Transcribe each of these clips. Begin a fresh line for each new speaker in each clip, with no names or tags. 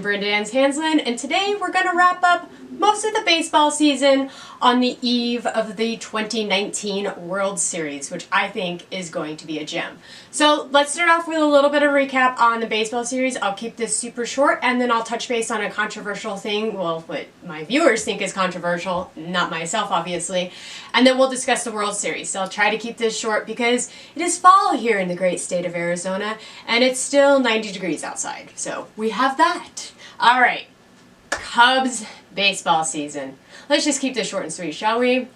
Brenda Ann Hanslin, and today we're going to wrap up most of the baseball season on the eve of the 2019 World Series, which I think is going to be a gem. So let's start off with a little bit of recap on the baseball series. I'll keep this super short, and then I'll touch base on a controversial thing, well, what my viewers think is controversial, not myself, obviously, and then we'll discuss the World Series. So I'll try to keep this short because it is fall here in the great state of Arizona, and it's still 90 degrees outside, so we have that. All right, Cubs baseball season. Let's just keep this short and sweet, shall we?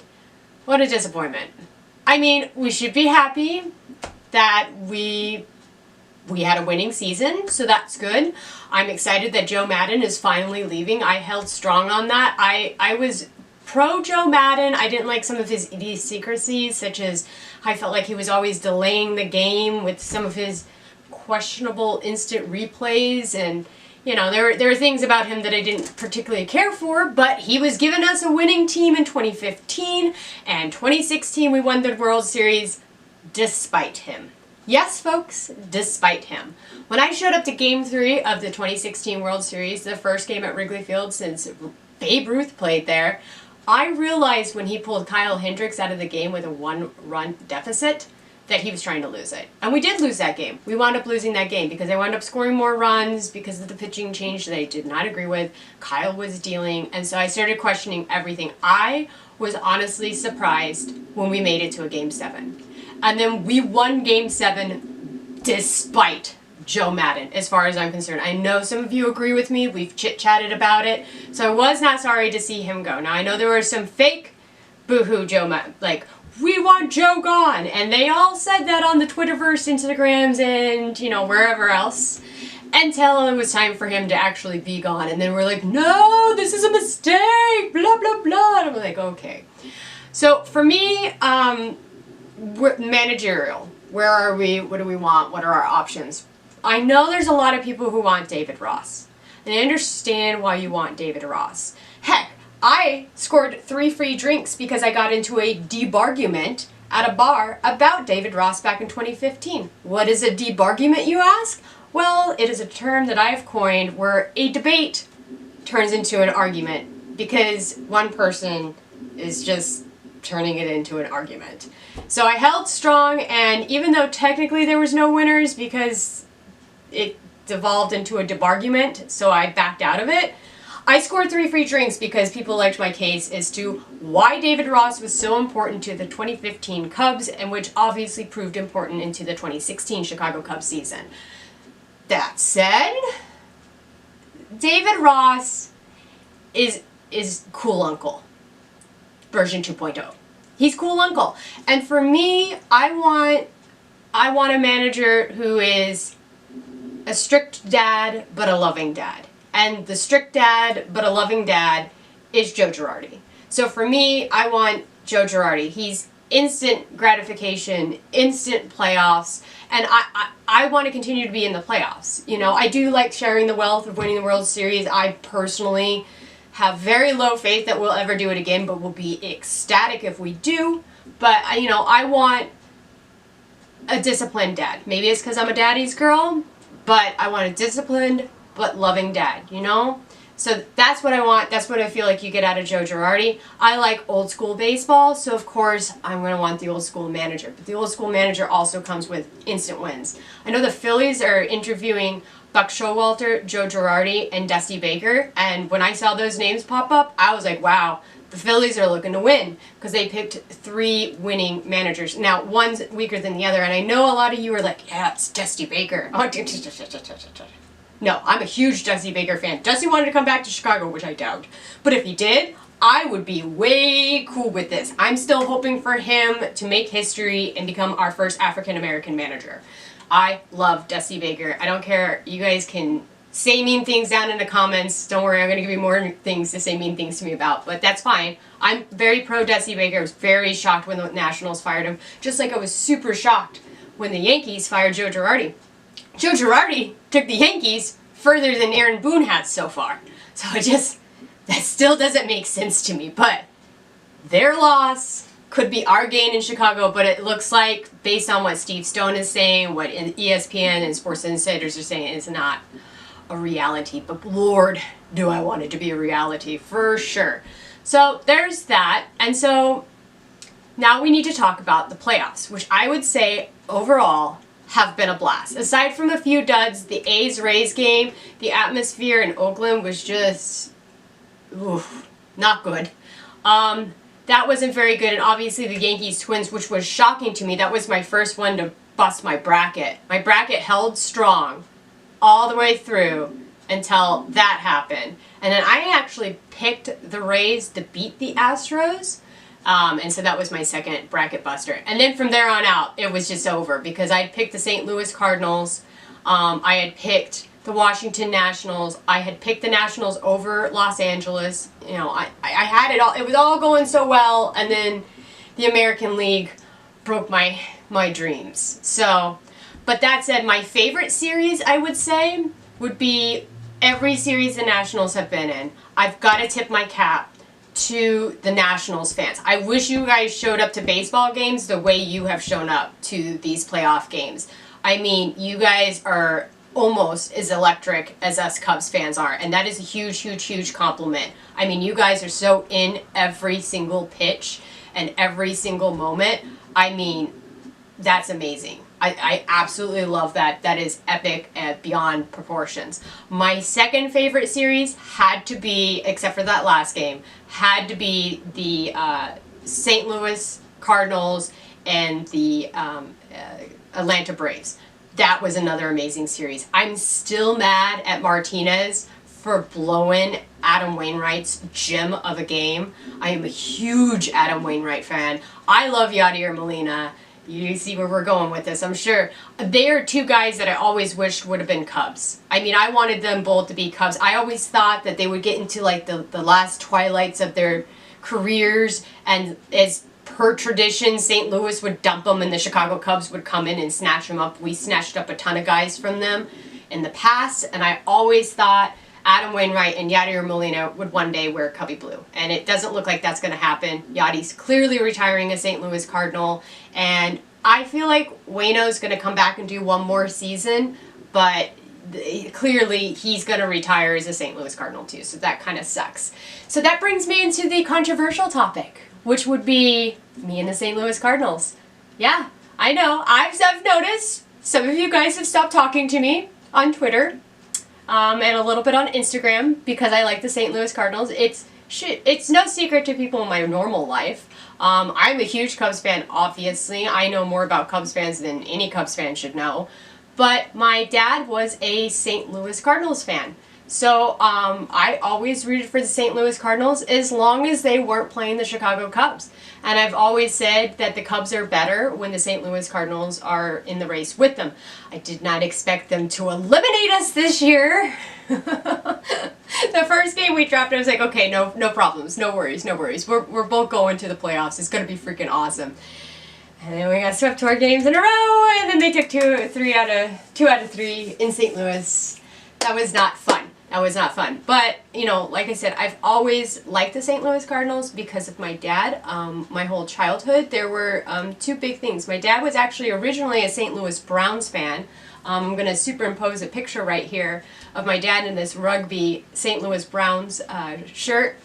What a disappointment. I mean, we should be happy that we had a winning season, so that's good. I'm excited that Joe Maddon is finally leaving. I held strong on that. I was pro Joe Maddon. I didn't like some of his idiosyncrasies, such as I felt like he was always delaying the game with some of his questionable instant replays, and you know, there were things about him that I didn't particularly care for, but he was giving us a winning team in 2015, and 2016 we won the World Series despite him. Yes, folks, despite him. When I showed up to Game 3 of the 2016 World Series, the first game at Wrigley Field since Babe Ruth played there, I realized when he pulled Kyle Hendricks out of the game with a one-run deficit that he was trying to lose it. And we did lose that game. We wound up losing that game because they wound up scoring more runs because of the pitching change that I did not agree with. Kyle was dealing, and so I started questioning everything. I was honestly surprised when we made it to a Game 7. And then we won Game 7 despite Joe Maddon, as far as I'm concerned. I know some of you agree with me. We've chit-chatted about it. So I was not sorry to see him go. Now, I know there were some fake boo-hoo Joe Maddon, like, we want Joe gone, and they all said that on the Twitterverse, Instagrams, and, you know, wherever else, until it was time for him to actually be gone, and then we're like, no, this is a mistake, blah, blah, blah, and I'm like, okay. So, for me, managerial, where are we, what do we want, what are our options? I know there's a lot of people who want David Ross, and I understand why you want David Ross. Heck, I scored 3 free drinks because I got into a debargument at a bar about David Ross back in 2015. What is a debargument, you ask? Well, it is a term that I have coined where a debate turns into an argument because one person is just turning it into an argument. So I held strong, and even though technically there was no winners because it devolved into a debargument, so I backed out of it, I scored 3 free drinks because people liked my case as to why David Ross was so important to the 2015 Cubs, and which obviously proved important into the 2016 Chicago Cubs season. That said, David Ross is cool uncle, version 2.0. He's cool uncle. And for me, I want a manager who is a strict dad, but a loving dad. And the strict dad, but a loving dad, is Joe Girardi. So for me, I want Joe Girardi. He's instant gratification, instant playoffs, and I want to continue to be in the playoffs. You know, I do like sharing the wealth of winning the World Series. I personally have very low faith that we'll ever do it again, but we'll be ecstatic if we do. But, you know, I want a disciplined dad. Maybe it's because I'm a daddy's girl, but I want a disciplined but loving dad, you know? So that's what I want. That's what I feel like you get out of Joe Girardi. I like old school baseball, so of course I'm going to want the old school manager. But the old school manager also comes with instant wins. I know the Phillies are interviewing Buck Showalter, Joe Girardi, and Dusty Baker, and when I saw those names pop up, I was like, wow, the Phillies are looking to win because they picked 3 winning managers. Now, one's weaker than the other, and I know a lot of you are like, yeah, it's Dusty Baker. No, I'm a huge Dusty Baker fan. Dusty wanted to come back to Chicago, which I doubt. But if he did, I would be way cool with this. I'm still hoping for him to make history and become our first African-American manager. I love Dusty Baker. I don't care. You guys can say mean things down in the comments. Don't worry, I'm going to give you more things to say mean things to me about, but that's fine. I'm very pro Dusty Baker. I was very shocked when the Nationals fired him, just like I was super shocked when the Yankees fired Joe Girardi. Joe Girardi took the Yankees further than Aaron Boone has so far. So that still doesn't make sense to me. But their loss could be our gain in Chicago, but it looks like, based on what Steve Stone is saying, what ESPN and Sports Insiders are saying, it's not. a reality, but Lord, do I want it to be a reality for sure. So there's that. And so now we need to talk about the playoffs, which I would say overall have been a blast. Aside from a few duds, the A's-Rays game, the atmosphere in Oakland was just, not good. That wasn't very good, and obviously the Yankees-Twins, which was shocking to me. That was my first one to bust my bracket. My bracket held strong all the way through until that happened. And then I actually picked the Rays to beat the Astros. And so that was my second bracket buster. And then from there on out, it was just over because I had picked the St. Louis Cardinals. I had picked the Washington Nationals. I had picked the Nationals over Los Angeles. You know, I had it all. It was all going so well. And then the American League broke my dreams. So, but that said, my favorite series, I would say, would be every series the Nationals have been in. I've got to tip my cap to the Nationals fans. I wish you guys showed up to baseball games the way you have shown up to these playoff games. I mean, you guys are almost as electric as us Cubs fans are, and that is a huge, huge, huge compliment. I mean, you guys are so in every single pitch and every single moment. I mean, that's amazing. I absolutely love that. That is epic and beyond proportions. My second favorite series had to be, except for that last game, had to be the St. Louis Cardinals and the Atlanta Braves. That was another amazing series. I'm still mad at Martinez for blowing Adam Wainwright's gem of a game. I am a huge Adam Wainwright fan. I love Yadier Molina. You see where we're going with this, I'm sure. They are two guys that I always wished would have been Cubs. I mean, I wanted them both to be Cubs. I always thought that they would get into like the last twilights of their careers, and as per tradition, St. Louis would dump them and the Chicago Cubs would come in and snatch them up. We snatched up a ton of guys from them in the past, and I always thought Adam Wainwright and Yadier Molina would one day wear Cubby blue. And it doesn't look like that's going to happen. Yadi's clearly retiring a St. Louis Cardinal. And I feel like Waino's going to come back and do one more season. But clearly he's going to retire as a St. Louis Cardinal too. So that kind of sucks. So that brings me into the controversial topic, which would be me and the St. Louis Cardinals. Yeah, I know. I've noticed some of you guys have stopped talking to me on Twitter. And a little bit on Instagram because I like the St. Louis Cardinals. It's no secret to people in my normal life. I'm a huge Cubs fan, obviously. I know more about Cubs fans than any Cubs fan should know. But my dad was a St. Louis Cardinals fan. So I always rooted for the St. Louis Cardinals as long as they weren't playing the Chicago Cubs. And I've always said that the Cubs are better when the St. Louis Cardinals are in the race with them. I did not expect them to eliminate us this year. The first game we dropped, I was like, okay, no problems, no worries. We're both going to the playoffs. It's going to be freaking awesome. And then we got swept 4 games in a row, and then they took 2 out of 3 in St. Louis. That was not fun. But, you know, like I said, I've always liked the St. Louis Cardinals because of my dad. My whole childhood, there were 2 big things. My dad was actually originally a St. Louis Browns fan. I'm going to superimpose a picture right here of my dad in this rugby St. Louis Browns shirt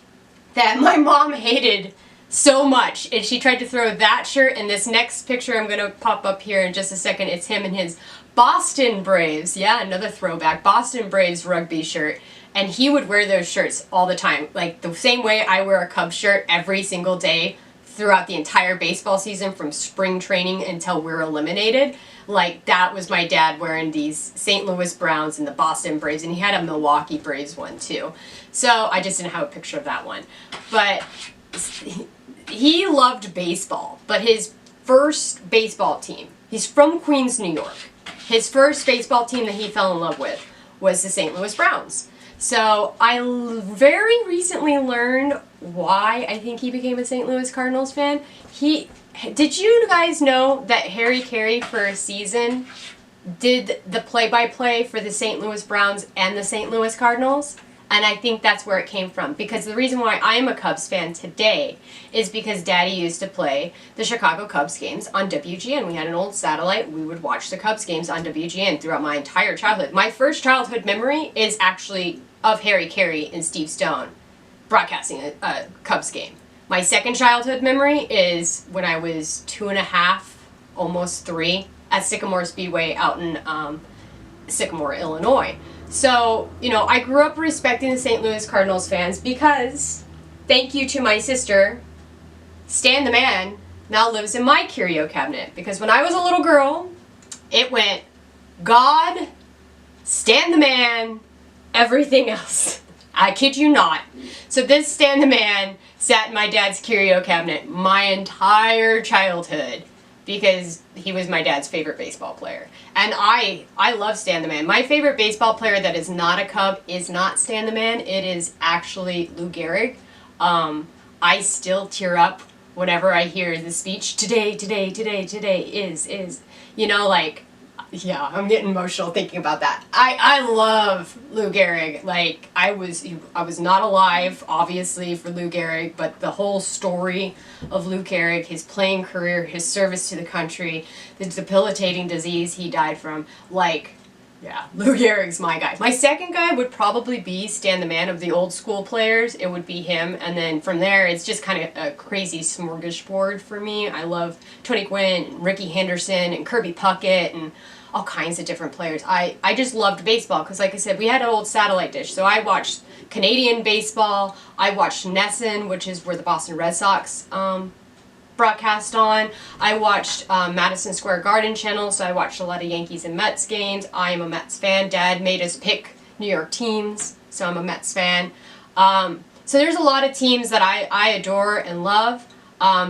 that my mom hated so much. And she tried to throw that shirt in this next picture I'm going to pop up here in just a second. It's him in his Boston Braves, yeah, another throwback, Boston Braves rugby shirt, and he would wear those shirts all the time, like the same way I wear a Cubs shirt every single day throughout the entire baseball season from spring training until we're eliminated. Like, that was my dad wearing these St. Louis Browns and the Boston Braves, and he had a Milwaukee Braves one too. So I just didn't have a picture of that one. But he loved baseball, but his first baseball team, he's from Queens, New York. His first baseball team that he fell in love with was the St. Louis Browns. So I very recently learned why I think he became a St. Louis Cardinals fan. Did you guys know that Harry Carey for a season did the play-by-play for the St. Louis Browns and the St. Louis Cardinals? And I think that's where it came from. Because the reason why I am a Cubs fan today is because Daddy used to play the Chicago Cubs games on WGN. We had an old satellite. We would watch the Cubs games on WGN throughout my entire childhood. My first childhood memory is actually of Harry Carey and Steve Stone broadcasting a Cubs game. My second childhood memory is when I was 2.5, almost 3, at Sycamore Speedway out in Sycamore, Illinois. So, you know, I grew up respecting the St. Louis Cardinals fans because, thank you to my sister, Stan the Man now lives in my curio cabinet. Because when I was a little girl, it went God, Stan the Man, everything else. I kid you not. So this Stan the Man sat in my dad's curio cabinet my entire childhood because he was my dad's favorite baseball player. And I love Stan the Man. My favorite baseball player that is not a Cub is not Stan the Man. It is actually Lou Gehrig. I still tear up whenever I hear the speech, today is, you know, like, yeah, I'm getting emotional thinking about that. I love Lou Gehrig. Like, I was not alive, obviously, for Lou Gehrig, but the whole story of Lou Gehrig, his playing career, his service to the country, the debilitating disease he died from, like, yeah, Lou Gehrig's my guy. My second guy would probably be Stan the Man of the old school players. It would be him, and then from there, it's just kind of a crazy smorgasbord for me. I love Tony Gwynn, and Ricky Henderson, and Kirby Puckett, and all kinds of different players. I just loved baseball because, like I said, we had an old satellite dish. So I watched Canadian baseball. I watched NESN, which is where the Boston Red Sox broadcast on. I watched Madison Square Garden channel, so I watched a lot of Yankees and Mets games. I am a Mets fan. Dad made us pick New York teams, so I'm a Mets fan. So there's a lot of teams that I adore and love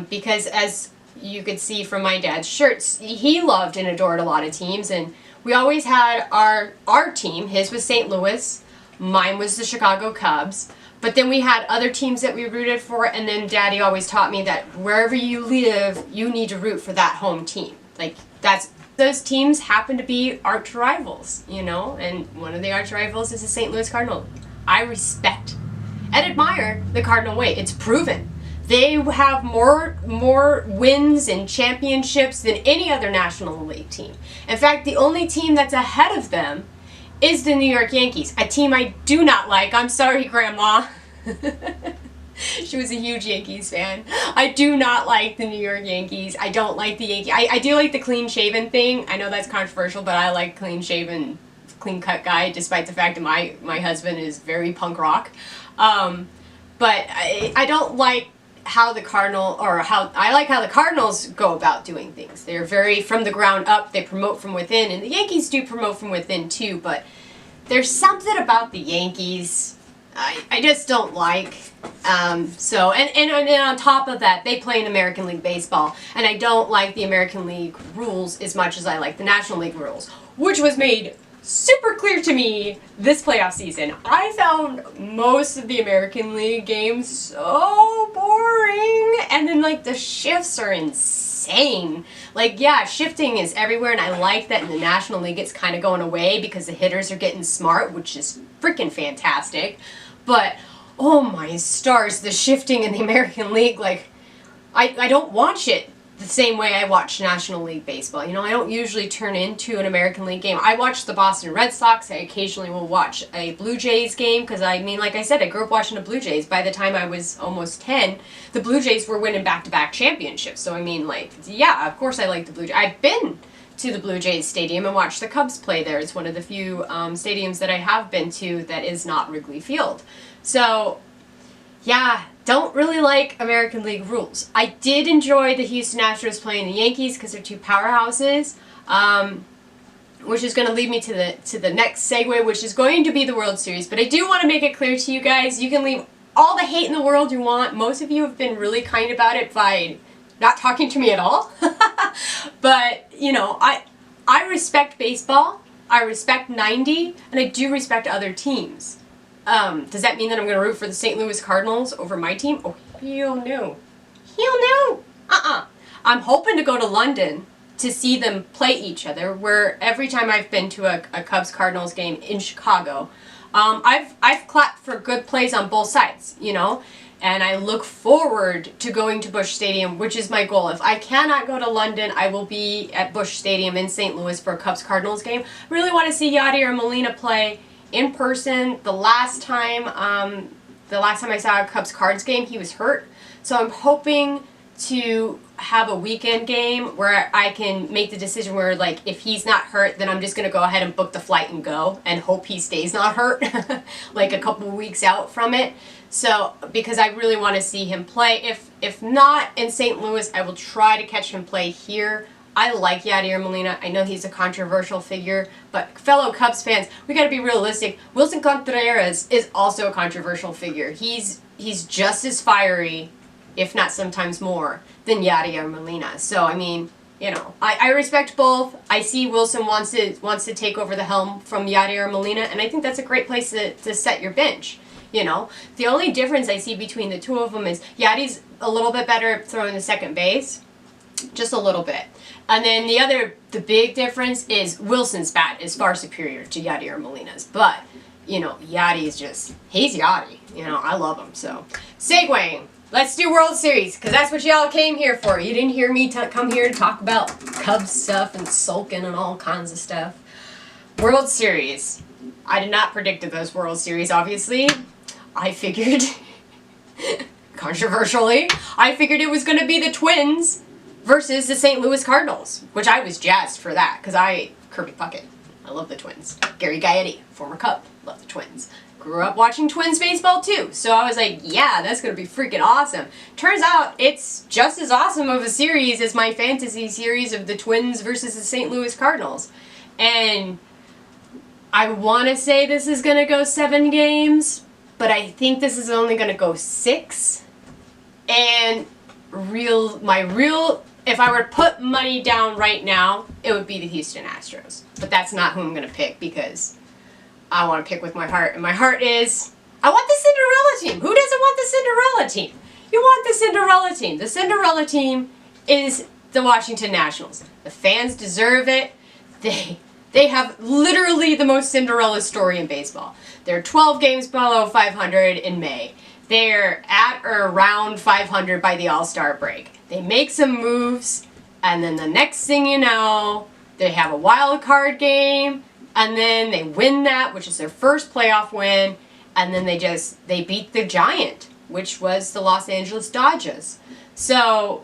because, as you could see from my dad's shirts, he loved and adored a lot of teams, and we always had our team. His was St. Louis, mine was the Chicago Cubs, but then we had other teams that we rooted for, and then Daddy always taught me that wherever you live, you need to root for that home team. Like, those teams happen to be arch rivals, you know, and one of the arch rivals is the St. Louis Cardinals. I respect and admire the Cardinal way. It's proven. They have more wins and championships than any other National League team. In fact, the only team that's ahead of them is the New York Yankees, a team I do not like. I'm sorry, Grandma. She was a huge Yankees fan. I do not like the New York Yankees. I don't like the Yankees. I do like the clean-shaven thing. I know that's controversial, but I like clean-shaven, clean-cut guy, despite the fact that my husband is very punk rock. But I don't like how the Cardinals go about doing things. They're very from the ground up. They promote from within, and the Yankees do promote from within too, but there's something about the Yankees I just don't like. So on top of that, they play in American League Baseball, and I don't like the American League rules as much as I like the National League rules, which was made super clear to me this playoff season. I found most of the American League games so boring, and then like the shifts are insane. Like, yeah, shifting is everywhere, and I like that in the National League it's kind of going away because the hitters are getting smart, which is freaking fantastic. But oh my stars, the shifting in the American League, like I don't watch it the same way I watch National League Baseball. You know, I don't usually turn into an American League game. I watch the Boston Red Sox. I occasionally will watch a Blue Jays game because, I mean, like I said, I grew up watching the Blue Jays. By the time I was almost 10, the Blue Jays were winning back-to-back championships. So, I mean, like, yeah, of course I like the Blue Jays. I've been to the Blue Jays Stadium and watched the Cubs play there. It's one of the few stadiums that I have been to that is not Wrigley Field. So, yeah, don't really like American League rules. I did enjoy the Houston Astros playing the Yankees because they're two powerhouses, which is going to lead me to the next segue, which is going to be the World Series. But I do want to make it clear to you guys, you can leave all the hate in the world you want. Most of you have been really kind about it by not talking to me at all. But, you know, I respect baseball, I respect 90, and I do respect other teams. Does that mean that I'm going to root for the St. Louis Cardinals over my team? Oh, hell no. Hell no. I'm hoping to go to London to see them play each other, where every time I've been to a Cubs-Cardinals game in Chicago, I've clapped for good plays on both sides, you know, and I look forward to going to Busch Stadium, which is my goal. If I cannot go to London, I will be at Busch Stadium in St. Louis for a Cubs-Cardinals game. I really want to see Yadier Molina play in person. The last time I saw a Cubs-Cards game, he was hurt. So I'm hoping to have a weekend game where I can make the decision where, like, if he's not hurt, then I'm just going to go ahead and book the flight and go and hope he stays not hurt, like a couple weeks out from it. So, because I really want to see him play. If not in St. Louis, I will try to catch him play here. I like Yadier Molina. I know he's a controversial figure, but fellow Cubs fans, we got to be realistic. Wilson Contreras is also a controversial figure. He's just as fiery, if not sometimes more, than Yadier Molina. So, I mean, you know, I respect both. I see Wilson wants to take over the helm from Yadier Molina, and I think that's a great place to set your bench. You know, the only difference I see between the two of them is Yadi's a little bit better at throwing the second base, just a little bit. And then the big difference is Wilson's bat is far superior to Yadier Molina's. But, you know, he's Yadi. You know, I love him. So, segueing. Let's do World Series, because that's what y'all came here for. You didn't hear me come here to talk about Cubs stuff and sulking and all kinds of stuff. World Series. I did not predict those World Series, obviously. I figured, controversially, it was going to be the Twins versus the St. Louis Cardinals, which I was jazzed for that, because Kirby Puckett, I love the Twins. Gary Gaetti, former Cub, love the Twins. Grew up watching Twins baseball too, so I was like, yeah, that's going to be freaking awesome. Turns out it's just as awesome of a series as my fantasy series of the Twins versus the St. Louis Cardinals. And I want to say this is going to go 7 games, but I think this is only going to go 6. And if I were to put money down right now, it would be the Houston Astros. But that's not who I'm going to pick, because I want to pick with my heart. And my heart is, I want the Cinderella team. Who doesn't want the Cinderella team? You want the Cinderella team. The Cinderella team is the Washington Nationals. The fans deserve it. They have literally the most Cinderella story in baseball. They're 12 games below 500 in May. They're at or around 500 by the All-Star break. They make some moves, and then the next thing you know, they have a wild card game, and then they win that, which is their first playoff win, and then they beat the Giant, which was the Los Angeles Dodgers. So,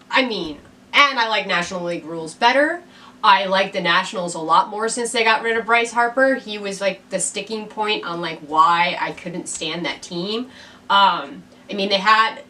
I mean, and I like National League rules better. I like the Nationals a lot more since they got rid of Bryce Harper. He was like the sticking point on like why I couldn't stand that team. I mean, they had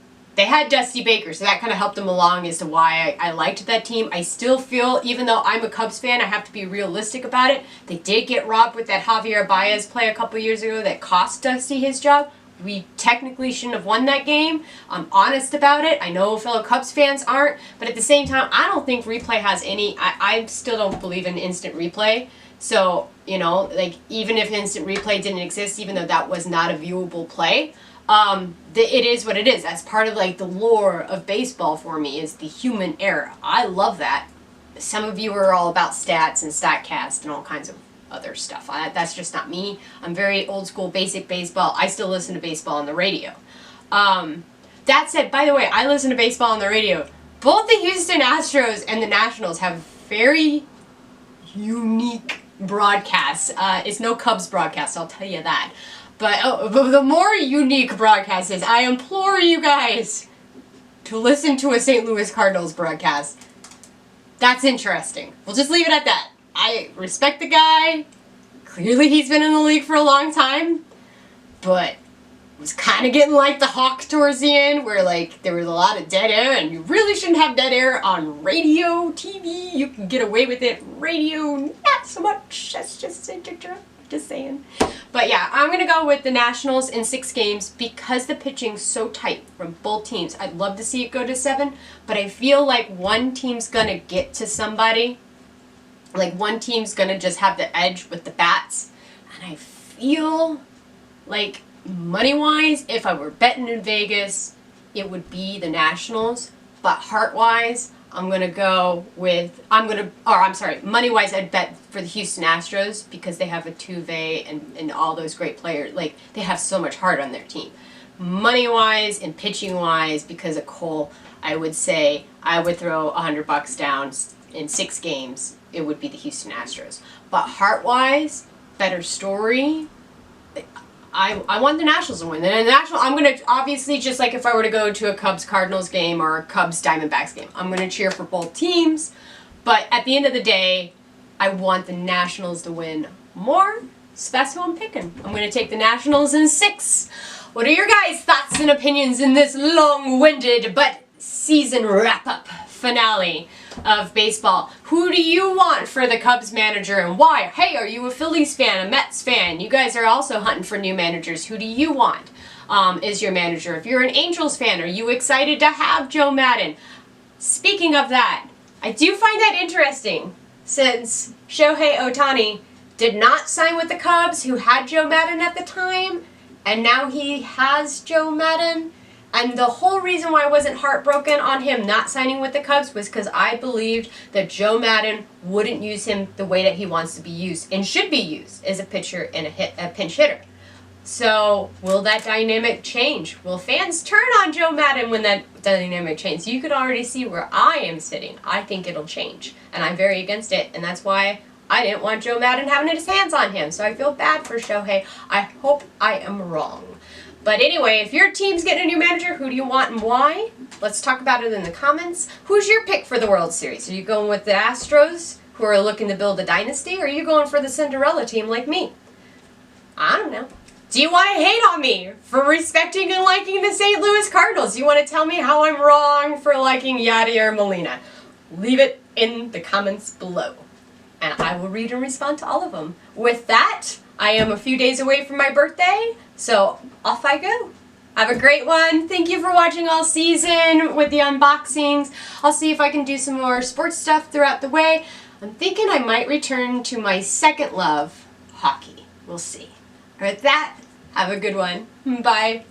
Dusty Baker, so that kind of helped them along as to why I liked that team. I still feel, even though I'm a Cubs fan, I have to be realistic about it. They did get robbed with that Javier Baez play a couple years ago that cost Dusty his job. We technically shouldn't have won that game. I'm honest about it. I know fellow Cubs fans aren't, but at the same time, I don't think replay has any. I still don't believe in instant replay. So, you know, like, even if instant replay didn't exist, even though that was not a viewable play, it is what it is. That's part of, like, the lore of baseball for me, is the human error. I love that. Some of you are all about stats and StatCast and all kinds of other stuff. That's just not me. I'm very old school, basic baseball. I still listen to baseball on the radio. That said, by the way, I listen to baseball on the radio. Both the Houston Astros and the Nationals have very unique broadcasts. It's no Cubs broadcast, I'll tell you that. But the more unique broadcast is, I implore you guys to listen to a St. Louis Cardinals broadcast. That's interesting. We'll just leave it at that. I respect the guy. Clearly he's been in the league for a long time. But it was kind of getting like the Hawk towards the end, where like there was a lot of dead air, and you really shouldn't have dead air on radio, TV. You can get away with it. Radio, not so much. That's just saying. But yeah, I'm going to go with the Nationals in 6 games because the pitching's so tight from both teams. I'd love to see it go to 7, but I feel like one team's going to get to somebody. Like, one team's going to just have the edge with the bats. And I feel like, money-wise, if I were betting in Vegas, it would be the Nationals. But heart-wise, money-wise, I'd bet for the Houston Astros because they have a Tuve and all those great players. Like, they have so much heart on their team. Money-wise and pitching-wise, because of Cole, I would say I would throw $100 down in 6 games. It would be the Houston Astros. But heart-wise, better story, I want the Nationals to win. And the National, I'm going to, obviously, just like if I were to go to a Cubs-Cardinals game or a Cubs-Diamondbacks game, I'm going to cheer for both teams. But at the end of the day, I want the Nationals to win more. So that's who I'm picking. I'm going to take the Nationals in 6. What are your guys' thoughts and opinions in this long-winded but season wrap-up finale of baseball? Who do you want for the Cubs manager and why? Hey, are you a Phillies fan, a Mets fan? You guys are also hunting for new managers. Who do you want is your manager? If you're an Angels fan, are you excited to have Joe Maddon? Speaking of that, I do find that interesting since Shohei Ohtani did not sign with the Cubs, who had Joe Maddon at the time, and now he has Joe Maddon. And the whole reason why I wasn't heartbroken on him not signing with the Cubs was because I believed that Joe Maddon wouldn't use him the way that he wants to be used and should be used as a pitcher and a pinch hitter. So will that dynamic change? Will fans turn on Joe Maddon when that dynamic changes? You could already see where I am sitting. I think it'll change, and I'm very against it, and that's why I didn't want Joe Maddon having his hands on him. So I feel bad for Shohei. I hope I am wrong. But anyway, if your team's getting a new manager, who do you want and why? Let's talk about it in the comments. Who's your pick for the World Series? Are you going with the Astros, who are looking to build a dynasty, or are you going for the Cinderella team like me? I don't know. Do you want to hate on me for respecting and liking the St. Louis Cardinals? Do you want to tell me how I'm wrong for liking Yadier Molina? Leave it in the comments below, and I will read and respond to all of them. With that, I am a few days away from my birthday, so off I go. Have a great one. Thank you for watching all season with the unboxings. I'll see if I can do some more sports stuff throughout the way. I'm thinking I might return to my second love, hockey. We'll see. With that, have a good one. Bye.